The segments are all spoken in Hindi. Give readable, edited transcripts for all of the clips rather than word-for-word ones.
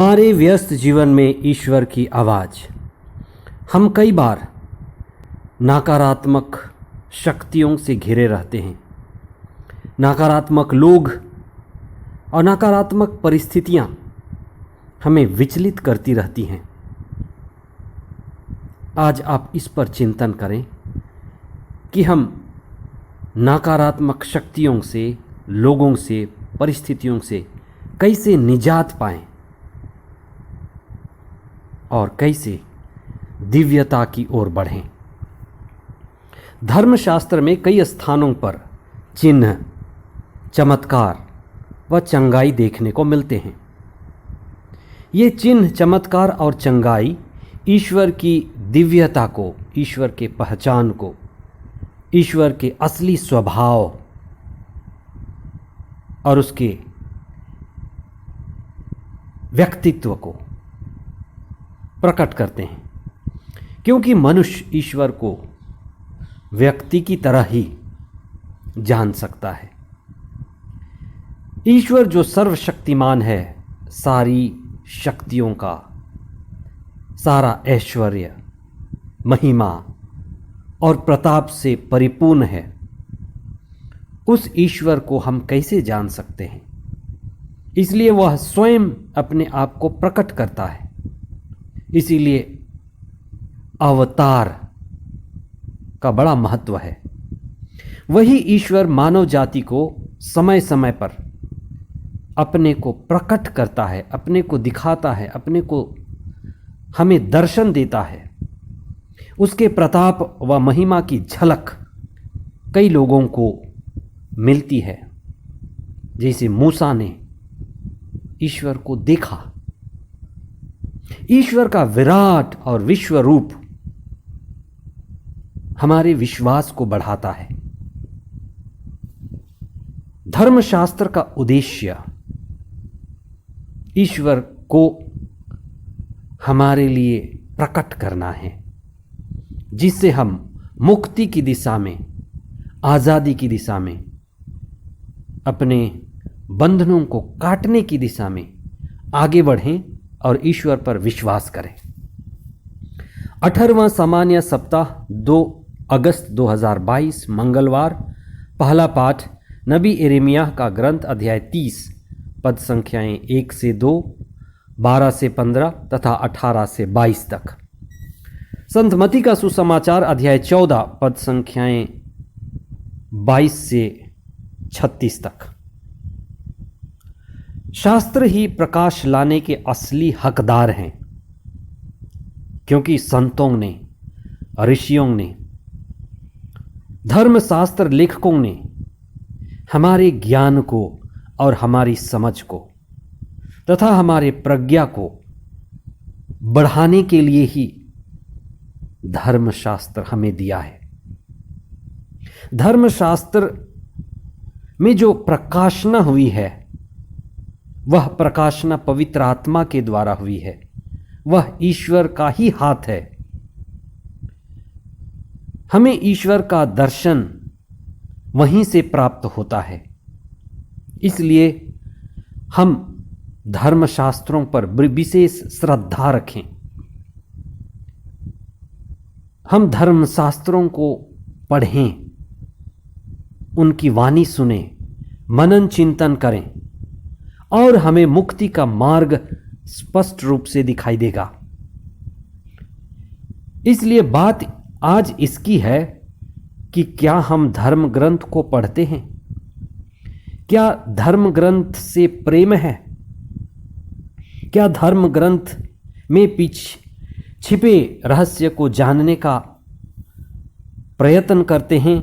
हमारे व्यस्त जीवन में ईश्वर की आवाज़। हम कई बार नकारात्मक शक्तियों से घिरे रहते हैं। नकारात्मक लोग और नकारात्मक परिस्थितियां हमें विचलित करती रहती हैं। आज आप इस पर चिंतन करें कि हम नकारात्मक शक्तियों से, लोगों से, परिस्थितियों से कैसे निजात पाएं और कैसे दिव्यता की ओर बढ़ें। धर्मशास्त्र में कई स्थानों पर चिन्ह, चमत्कार व चंगाई देखने को मिलते हैं। ये चिन्ह, चमत्कार और चंगाई ईश्वर की दिव्यता को, ईश्वर के पहचान को, ईश्वर के असली स्वभाव और उसके व्यक्तित्व को प्रकट करते हैं, क्योंकि मनुष्य ईश्वर को व्यक्ति की तरह ही जान सकता है। ईश्वर जो सर्वशक्तिमान है, सारी शक्तियों का सारा ऐश्वर्य, महिमा और प्रताप से परिपूर्ण है, उस ईश्वर को हम कैसे जान सकते हैं? इसलिए वह स्वयं अपने आप को प्रकट करता है। इसीलिए अवतार का बड़ा महत्व है। वही ईश्वर मानव जाति को समय समय पर अपने को प्रकट करता है, अपने को दिखाता है, अपने को हमें दर्शन देता है। उसके प्रताप व महिमा की झलक कई लोगों को मिलती है। जैसे मूसा ने ईश्वर को देखा। ईश्वर का विराट और विश्व रूप हमारे विश्वास को बढ़ाता है। धर्मशास्त्र का उद्देश्य ईश्वर को हमारे लिए प्रकट करना है, जिससे हम मुक्ति की दिशा में, आज़ादी की दिशा में, अपने बंधनों को काटने की दिशा में आगे बढ़ें और ईश्वर पर विश्वास करें। 18वां सामान्य सप्ताह 2 अगस्त 2022 मंगलवार। पहला पाठ नबी यिर्मयाह का ग्रंथ अध्याय 30 पद संख्याएं 1 से 2, 12 से 15 तथा 18 से 22 तक। संत मत्ती का सुसमाचार अध्याय 14 पद संख्याएं 22 से 36 तक। शास्त्र ही प्रकाश लाने के असली हकदार हैं, क्योंकि संतों ने, ऋषियों ने, धर्मशास्त्र लेखकों ने हमारे ज्ञान को और हमारी समझ को तथा हमारे प्रज्ञा को बढ़ाने के लिए ही धर्मशास्त्र हमें दिया है। धर्मशास्त्र में जो प्रकाशना हुई है, वह प्रकाशना पवित्र आत्मा के द्वारा हुई है। वह ईश्वर का ही हाथ है। हमें ईश्वर का दर्शन वहीं से प्राप्त होता है। इसलिए हम धर्मशास्त्रों पर विशेष श्रद्धा रखें। हम धर्मशास्त्रों को पढ़ें, उनकी वाणी सुने, मनन चिंतन करें और हमें मुक्ति का मार्ग स्पष्ट रूप से दिखाई देगा। इसलिए बात आज इसकी है कि क्या हम धर्म ग्रंथ को पढ़ते हैं? क्या धर्म ग्रंथ से प्रेम है? क्या धर्म ग्रंथ में छिपे रहस्य को जानने का प्रयत्न करते हैं?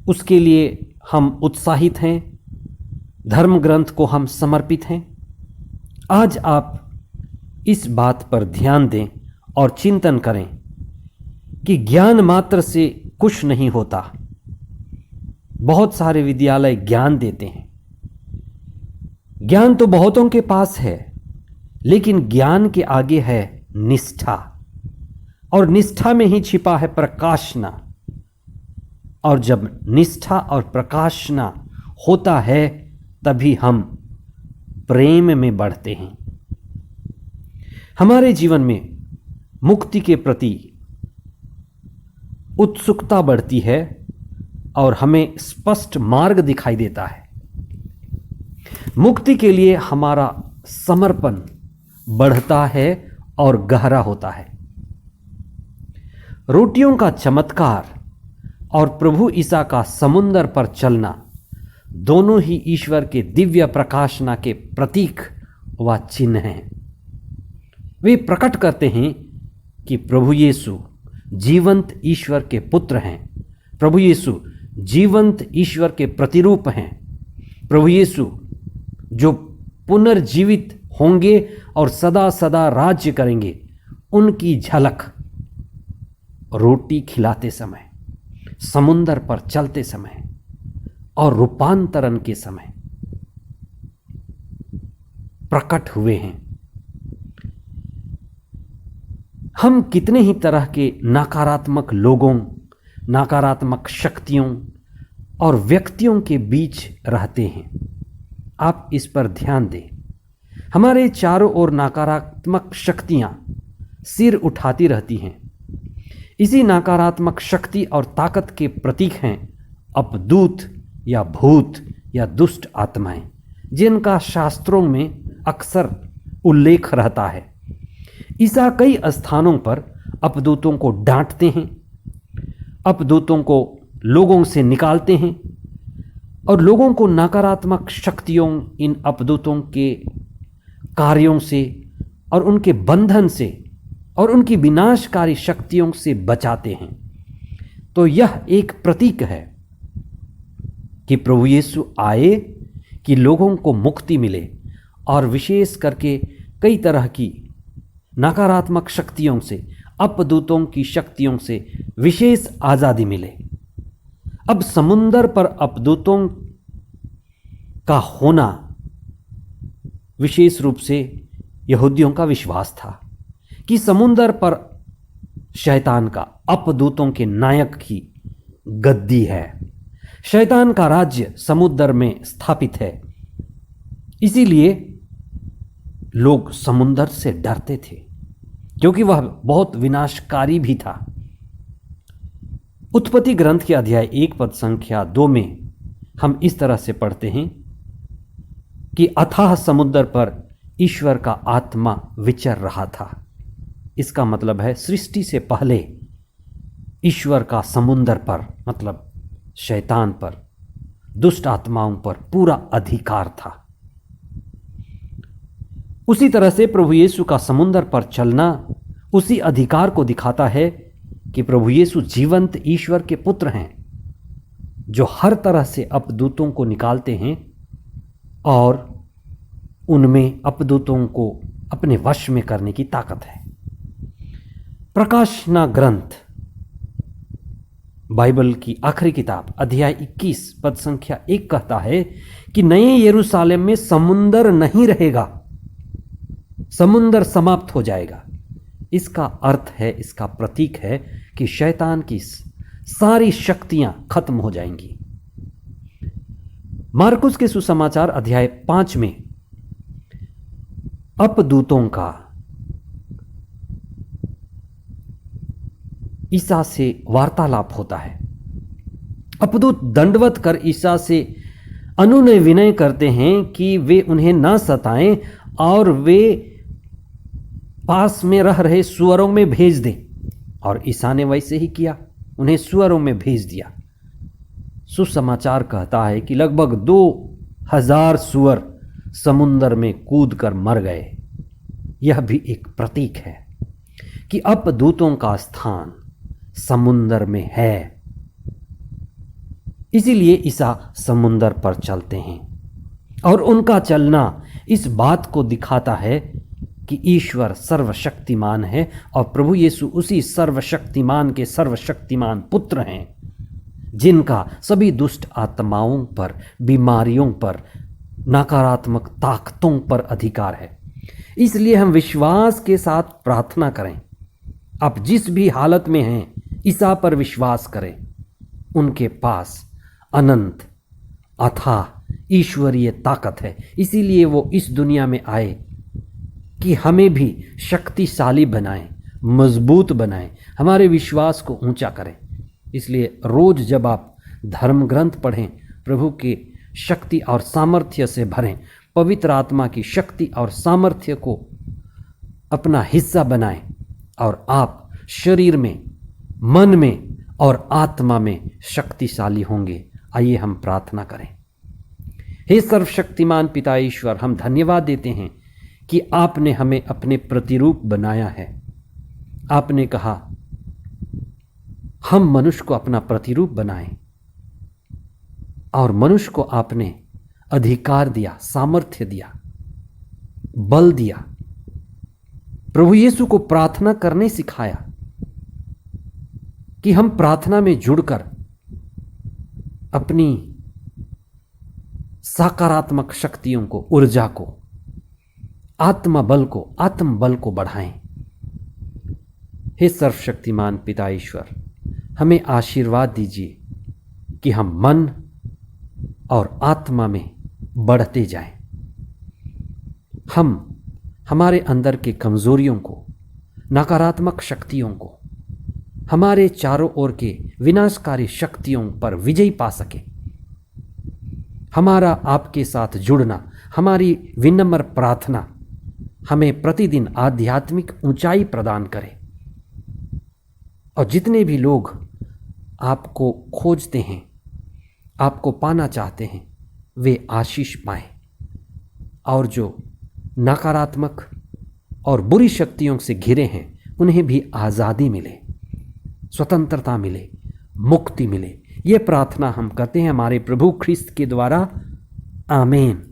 उसके लिए हम उत्साहित हैं, धर्म ग्रंथ को हम समर्पित हैं। आज आप इस बात पर ध्यान दें और चिंतन करें कि ज्ञान मात्र से कुछ नहीं होता। बहुत सारे विद्यालय ज्ञान देते हैं, ज्ञान तो बहुतों के पास है, लेकिन ज्ञान के आगे है निष्ठा, और निष्ठा में ही छिपा है प्रकाशना। और जब निष्ठा और प्रकाशना होता है, तभी हम प्रेम में बढ़ते हैं। हमारे जीवन में मुक्ति के प्रति उत्सुकता बढ़ती है और हमें स्पष्ट मार्ग दिखाई देता है। मुक्ति के लिए हमारा समर्पण बढ़ता है और गहरा होता है। रोटियों का चमत्कार और प्रभु ईसा का समुंदर पर चलना दोनों ही ईश्वर के दिव्य प्रकाशना के प्रतीक व चिन्ह हैं। वे प्रकट करते हैं कि प्रभु यीशु जीवंत ईश्वर के पुत्र हैं। प्रभु यीशु जीवंत ईश्वर के प्रतिरूप हैं। प्रभु यीशु जो पुनर्जीवित होंगे और सदा सदा राज्य करेंगे, उनकी झलक रोटी खिलाते समय, समुंदर पर चलते समय और रूपांतरण के समय प्रकट हुए हैं। हम कितने ही तरह के नकारात्मक लोगों, नकारात्मक शक्तियों और व्यक्तियों के बीच रहते हैं। आप इस पर ध्यान दें। हमारे चारों ओर नकारात्मक शक्तियां सिर उठाती रहती हैं। इसी नकारात्मक शक्ति और ताकत के प्रतीक हैं अपदूत या भूत या दुष्ट आत्माएं, जिनका शास्त्रों में अक्सर उल्लेख रहता है। ईसा कई स्थानों पर अपदूतों को डांटते हैं, अपदूतों को लोगों से निकालते हैं और लोगों को नकारात्मक शक्तियों, इन अपदूतों के कार्यों से और उनके बंधन से और उनकी विनाशकारी शक्तियों से बचाते हैं। तो यह एक प्रतीक है कि प्रभु यीशु आए कि लोगों को मुक्ति मिले और विशेष करके कई तरह की नकारात्मक शक्तियों से, अपदूतों की शक्तियों से विशेष आज़ादी मिले। अब समुंदर पर अपदूतों का होना विशेष रूप से यहूदियों का विश्वास था कि समुंदर पर शैतान का, अपदूतों के नायक की गद्दी है। शैतान का राज्य समुद्र में स्थापित है। इसीलिए लोग समुंदर से डरते थे, क्योंकि वह बहुत विनाशकारी भी था। उत्पत्ति ग्रंथ के अध्याय 1 पद संख्या 2 में हम इस तरह से पढ़ते हैं कि अथाह समुद्र पर ईश्वर का आत्मा विचर रहा था। इसका मतलब है सृष्टि से पहले ईश्वर का समुंदर पर, मतलब शैतान पर, दुष्ट आत्माओं पर पूरा अधिकार था। उसी तरह से प्रभु यीशु का समुंदर पर चलना उसी अधिकार को दिखाता है कि प्रभु यीशु जीवंत ईश्वर के पुत्र हैं, जो हर तरह से अपदूतों को निकालते हैं और उनमें अपदूतों को अपने वश में करने की ताकत है। प्रकाशना ग्रंथ, बाइबल की आखिरी किताब, अध्याय 21 पद संख्या 1 कहता है कि नए यरूशलेम में समुंदर नहीं रहेगा, समुंदर समाप्त हो जाएगा। इसका अर्थ है, इसका प्रतीक है कि शैतान की सारी शक्तियां खत्म हो जाएंगी। मार्कुस के सुसमाचार अध्याय 5 में अपदूतों का ईसा से वार्तालाप होता है। अपदूत दंडवत कर ईसा से अनुनय विनय करते हैं कि वे उन्हें न सताएं और वे पास में रह रहे सुअरों में भेज दें। और ईसा ने वैसे ही किया, उन्हें सुअरों में भेज दिया। सुसमाचार कहता है कि लगभग 2000 सुअर समुंदर में कूद कर मर गए। यह भी एक प्रतीक है कि अपदूतों का स्थान समुंदर में है। इसीलिए ईसा समुंदर पर चलते हैं और उनका चलना इस बात को दिखाता है कि ईश्वर सर्वशक्तिमान है और प्रभु यीशु उसी सर्वशक्तिमान के सर्वशक्तिमान पुत्र हैं, जिनका सभी दुष्ट आत्माओं पर, बीमारियों पर, नकारात्मक ताकतों पर अधिकार है। इसलिए हम विश्वास के साथ प्रार्थना करें। आप जिस भी हालत में हैं, ईसा पर विश्वास करें। उनके पास अनंत अथाह ईश्वरीय ताकत है। इसीलिए वो इस दुनिया में आए कि हमें भी शक्तिशाली बनाएं, मजबूत बनाएं, हमारे विश्वास को ऊंचा करें। इसलिए रोज जब आप धर्म ग्रंथ पढ़ें, प्रभु के शक्ति और सामर्थ्य से भरें, पवित्र आत्मा की शक्ति और सामर्थ्य को अपना हिस्सा बनाएं और आप शरीर में, मन में और आत्मा में शक्तिशाली होंगे। आइए हम प्रार्थना करें। हे सर्वशक्तिमान पिता ईश्वर, हम धन्यवाद देते हैं कि आपने हमें अपने प्रतिरूप बनाया है। आपने कहा हम मनुष्य को अपना प्रतिरूप बनाएं, और मनुष्य को आपने अधिकार दिया, सामर्थ्य दिया, बल दिया। प्रभु यीशु को प्रार्थना करने सिखाया कि हम प्रार्थना में जुड़कर अपनी सकारात्मक शक्तियों को, ऊर्जा को, आत्म बल को बढ़ाएं। हे सर्वशक्तिमान पिता ईश्वर, हमें आशीर्वाद दीजिए कि हम मन और आत्मा में बढ़ते जाएं। हम हमारे अंदर के कमजोरियों को, नकारात्मक शक्तियों को, हमारे चारों ओर के विनाशकारी शक्तियों पर विजय पा सके। हमारा आपके साथ जुड़ना, हमारी विनम्र प्रार्थना हमें प्रतिदिन आध्यात्मिक ऊंचाई प्रदान करे, और जितने भी लोग आपको खोजते हैं, आपको पाना चाहते हैं, वे आशीष पाएं, और जो नकारात्मक और बुरी शक्तियों से घिरे हैं उन्हें भी आज़ादी मिले, स्वतंत्रता मिले, मुक्ति मिले। ये प्रार्थना हम करते हैं हमारे प्रभु ख्रिस्त के द्वारा। आमीन।